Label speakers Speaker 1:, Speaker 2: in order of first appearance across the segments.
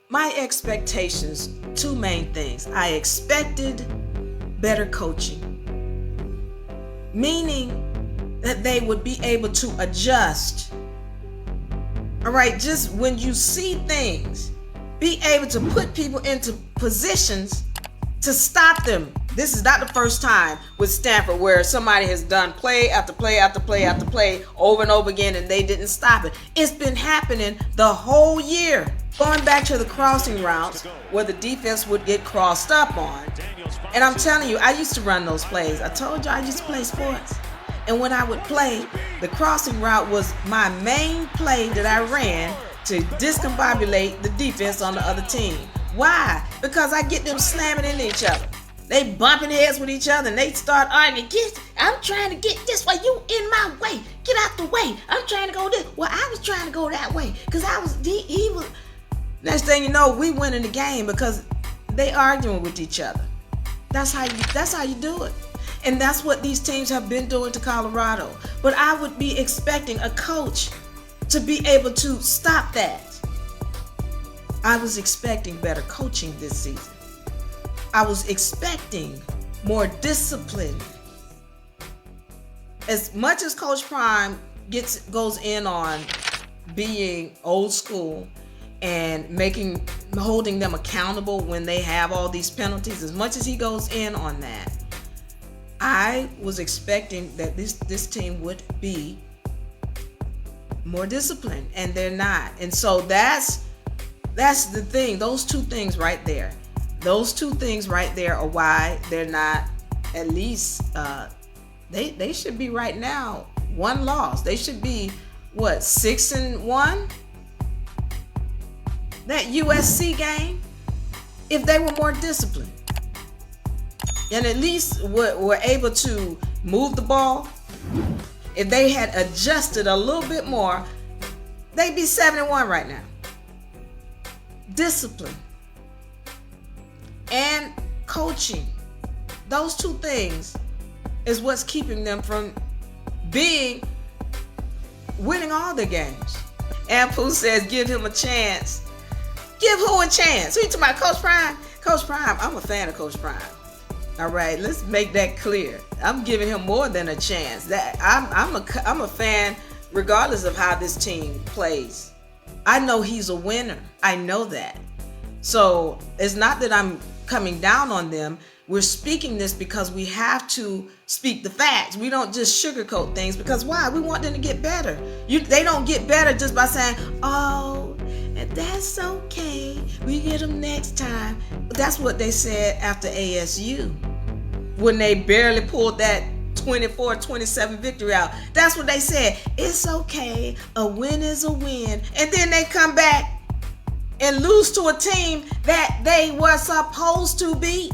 Speaker 1: My expectations, two main things. I expected better coaching, meaning that they would be able to adjust. All right, just when you see things, be able to put people into positions to stop them. This is not the first time with Stanford where somebody has done play after play after play after play over and over again and they didn't stop it. It's been happening the whole year. Going back to the crossing routes where the defense would get crossed up on. And I'm telling you, I used to run those plays. I told you I used to play sports. And when I would play, the crossing route was my main play that I ran to discombobulate the defense on the other team. Why? Because I get them slamming into each other. They bumping heads with each other and they start arguing. I'm trying to get this way. You in my way. Get out the way. I'm trying to go this. Well, I was trying to go that way because he was. Next thing you know, we winning the game because they arguing with each other. That's how you do it. And that's what these teams have been doing to Colorado. But I would be expecting a coach to be able to stop that. I was expecting better coaching this season. I was expecting more discipline. As much as Coach Prime goes in on being old school and holding them accountable when they have all these penalties, as much as he goes in on that, I was expecting that this team would be more disciplined, and they're not. And so that's the thing. Those two things right there. Those two things right there are why they're not, at least they should be right now one loss. They should be 6-1? That USC game, if they were more disciplined and at least were able to move the ball, if they had adjusted a little bit more, they'd be 7-1 right now. Discipline and coaching, those two things is what's keeping them from winning all their games. And Pooh says, give him a chance. Give who a chance? Who you talking about, Coach Prime? Coach Prime, I'm a fan of Coach Prime. All right, let's make that clear. I'm giving him more than a chance. That I'm a fan regardless of how this team plays. I know he's a winner. I know that. So it's not that I'm coming down on them. We're speaking this because we have to speak the facts. We don't just sugarcoat things, because why? We want them to get better. They don't get better just by saying, oh, that's okay, we get them next time. That's what they said after ASU when they barely pulled that 24-27 victory out. That's what they said. It's okay, a win is a win. And then they come back and lose to a team that they were supposed to beat.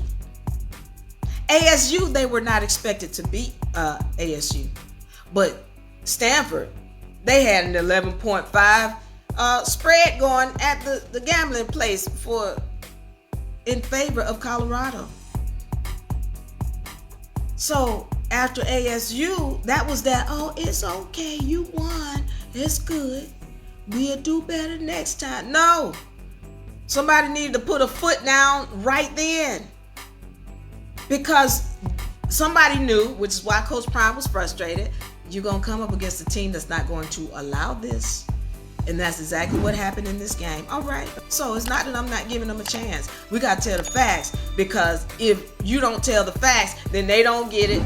Speaker 1: ASU, they were not expected to beat ASU. But Stanford, they had an 11.5 spread going at the gambling place in favor of Colorado. So after ASU, that was that, oh, it's okay, you won, it's good, we'll do better next time. No, somebody needed to put a foot down right then, because somebody knew, which is why Coach Prime was frustrated, you're going to come up against a team that's not going to allow this. And that's exactly what happened in this game. All right. So it's not that I'm not giving them a chance. We got to tell the facts, because if you don't tell the facts, then they don't get it.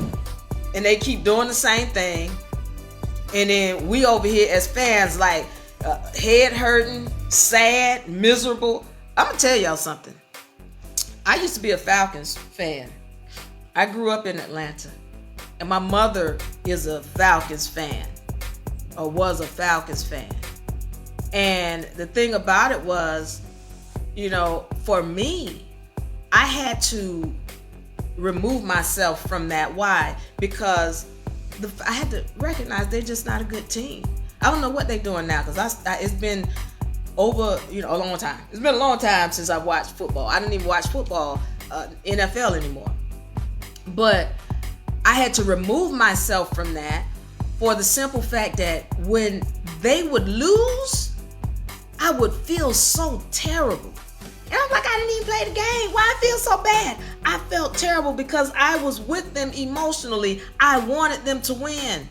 Speaker 1: And they keep doing the same thing. And then we over here as fans, like head hurting, sad, miserable. I'm going to tell y'all something. I used to be a Falcons fan. I grew up in Atlanta. And my mother is a Falcons fan, or was a Falcons fan. And the thing about it was, for me, I had to remove myself from that. Why? Because I had to recognize they're just not a good team. I don't know what they're doing now, because it's been over, a long time. It's been a long time since I've watched football. I didn't even watch football, NFL anymore. But I had to remove myself from that for the simple fact that when they would lose, I would feel so terrible. I didn't even play the game. Why I feel so bad? I felt terrible because I was with them emotionally. I wanted them to win.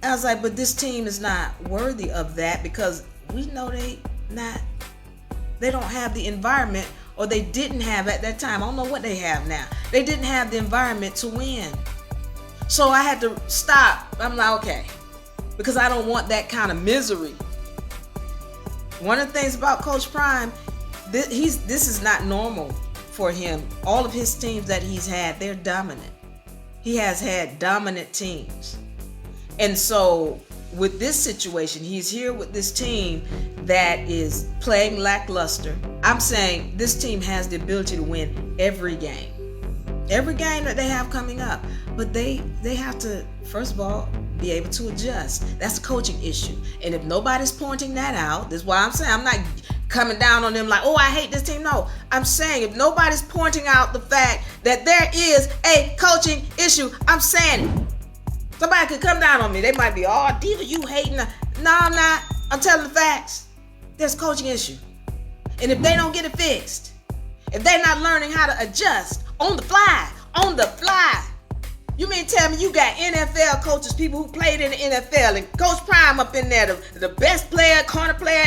Speaker 1: I was like, but this team is not worthy of that because we know they don't have the environment, or they didn't have at that time. I don't know what they have now. They didn't have the environment to win. So I had to stop. I'm like, okay, because I don't want that kind of misery. One of the things about Coach Prime, this is not normal for him. All of his teams that he's had, they're dominant. He has had dominant teams. And so with this situation, he's here with this team that is playing lackluster. I'm saying this team has the ability to win every game. Every game that they have coming up. But they have to, first of all, be able to adjust. That's a coaching issue. And if nobody's pointing that out, this is why I'm saying I'm not coming down on them like, oh, I hate this team. No, I'm saying if nobody's pointing out the fact that there is a coaching issue, I'm saying it. Somebody could come down on me. They might be, oh, Diva, you hating. No, I'm not. I'm telling the facts. There's a coaching issue. And if they don't get it fixed, if they're not learning how to adjust on the fly, you mean tell me you got NFL coaches, people who played in the NFL, and Coach Prime up in there, the best player, corner player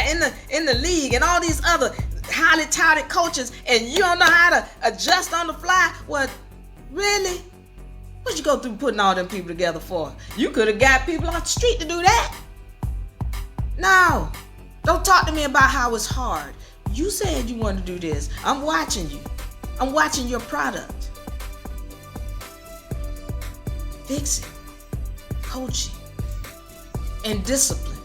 Speaker 1: in the league, and all these other highly touted coaches, and you don't know how to adjust on the fly? Well, really? What you go through putting all them people together for? You could have got people off the street to do that. No. Don't talk to me about how it's hard. You said you wanted to do this. I'm watching you. I'm watching your product. Fix it. Coaching. And discipline.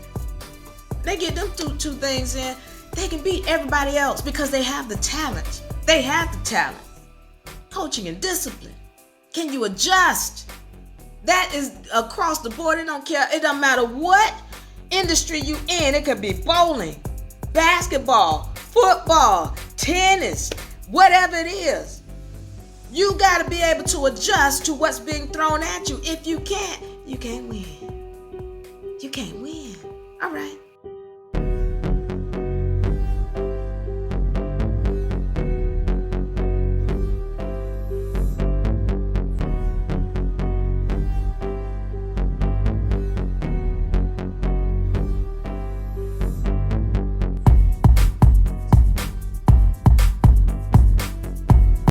Speaker 1: They get them two things in, they can beat everybody else because they have the talent. They have the talent. Coaching and discipline. Can you adjust? That is across the board. It don't care. It doesn't matter what industry you in. It could be bowling, basketball, football, tennis, whatever it is. You got to be able to adjust to what's being thrown at you. If you can't, you can't win. You can't win. All right.